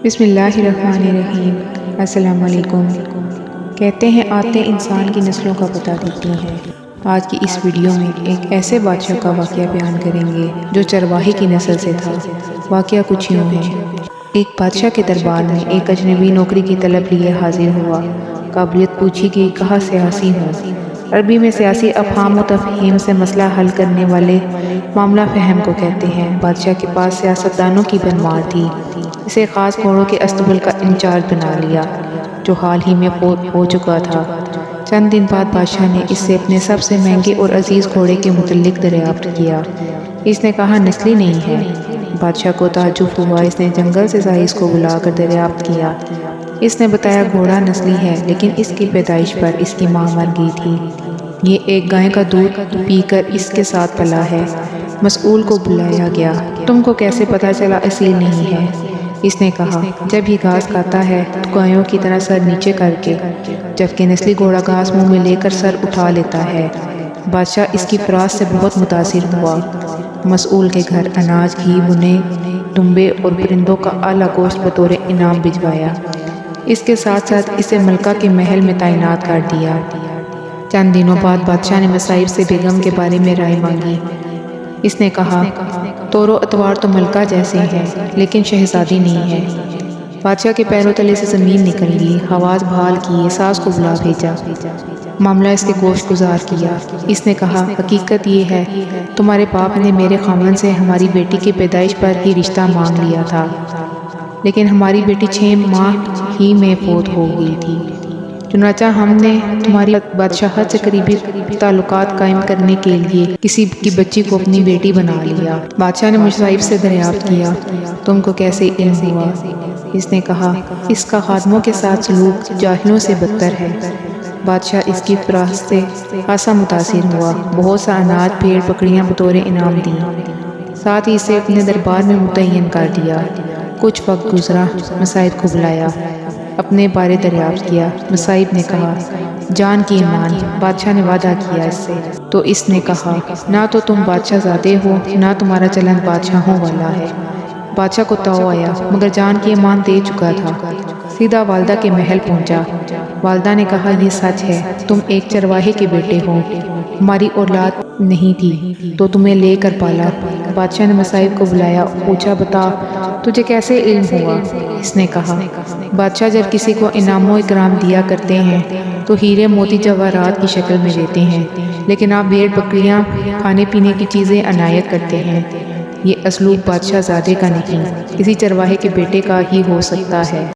بسم اللہ الرحمن الرحیم۔ السلام علیکم۔ کہتے ہیں آتے انسان کی نسلوں کا پتہ دیتی ہیں۔ آج کی اس ویڈیو میں ایک ایسے بادشاہ کا واقعہ بیان کریں گے جو چرواہے کی نسل سے تھا۔ واقعہ کچھ یوں ہے۔ ایک بادشاہ کے دربار میں ایک اجنبی نوکری کی طلب لیے حاضر ہوا۔ قابلیت پوچھی کہ کہاں سیاسی ہوں۔ عربی میں سیاسی افہام و تفہیم سے مسئلہ حل کرنے والے معاملہ فہم کو کہتے ہیں۔ بادشاہ کے پاس سیاستدانوں کی بھرمار تھی۔ اسے خاص گھوڑوں کے اسطبل کا انچارج بنا لیا جو حال ہی میں فوت ہو چکا تھا۔ چند دن بعد بادشاہ نے اس سے اپنے سب سے مہنگے اور عزیز گھوڑے کے متعلق دریافت کیا۔ اس نے کہا نسلی نہیں ہے۔ بادشاہ کو تعجب ہوا۔ اس نے جنگل سے سائس کو بلا کر دریافت کیا۔ اس نے بتایا گھوڑا نسلی ہے لیکن اس کی پیدائش پر اس کی ماں مر گئی تھی۔ یہ ایک گائے کا دودھ پی کر اس کے ساتھ پلا ہے۔ مسئول کو بلایا گیا۔ تم کو کیسے پتا چلا اصیل نہیں ہے؟ اس نے کہا جب یہ گھاس کھاتا ہے تو گایوں کی طرح سر نیچے کر کے، جبکہ نسلی گھوڑا گھاس منہ میں لے کر سر اٹھا لیتا ہے۔ بادشاہ اس کی فراست سے بہت متاثر ہوا۔ مسئول کے گھر اناج، گھی، بنے دمبے اور پرندوں کا اعلیٰ گوشت بطور انعام بھجوایا۔ اس کے ساتھ ساتھ اسے ملکہ کے محل میں تعینات کر دیا۔ چند دنوں بعد بادشاہ نے مصائب سے بیگم کے بارے میں رائے مانگی۔ اس نے کہا طور و اتوار تو ملکہ جیسے ہیں لیکن شہزادی نہیں ہے۔ بادشاہ کے پیروں تلے سے زمین نکل گئی۔ حواس بحال کیے، ساس کو بلا بھیجا، معاملہ اس کے گوش گزار کیا۔ اس نے کہا حقیقت یہ ہے تمہارے باپ نے میرے خاوند سے ہماری بیٹی کی پیدائش پر ہی رشتہ مانگ لیا تھا، لیکن ہماری بیٹی 6 ماہ ہی میں فوت ہو گئی تھی۔ چنانچہ ہم نے تمہاری بادشاہت سے قریبی تعلقات قائم کرنے کے لیے کسی کی بچی کو اپنی بیٹی بنا لیا۔ بادشاہ نے مصائب سے دریافت کیا تم کو کیسے علم ہوا؟ اس نے کہا اس کا خادموں کے ساتھ سلوک جاہلوں سے بدتر ہے۔ بادشاہ اس کی فراست سے خاصا متاثر ہوا۔ بہت سا اناج، بھیڑ بکریاں بطور انعام دیں، ساتھ ہی اسے اپنے دربار میں متعین کر دیا۔ کچھ وقت گزرا، مصائب کو بلایا، اپنے بارے دریافت کیا۔ مصائب نے کہا جان کی ایمان، بادشاہ نے وعدہ کیا اس سے۔ تو اس نے کہا نہ تو تم بادشاہ زادے ہو نہ تمہارا چلن بادشاہوں والا ہے۔ بادشاہ کو تاؤ آیا مگر جان کی ایمان دے چکا تھا۔ سیدھا والدہ کے محل پہنچا۔ والدہ نے کہا یہ سچ ہے، تم ایک چرواہے کے بیٹے ہو، ہماری اولاد نہیں تھی تو تمہیں لے کر پالا۔ بادشاہ نے مصائب کو بلایا، پوچھا بتا تجھے کیسے علم ہوا؟ اس نے کہا بادشاہ جب کسی کو انعام و اکرام دیا کرتے ہیں تو ہیرے موتی جواہرات کی شکل میں دیتے ہیں، لیکن آپ بھیڑ بکریاں، کھانے پینے کی چیزیں عنایت کرتے ہیں۔ یہ اسلوب بادشاہ زادے کا نہیں، کسی چرواہے کے بیٹے کا ہی ہو سکتا ہے۔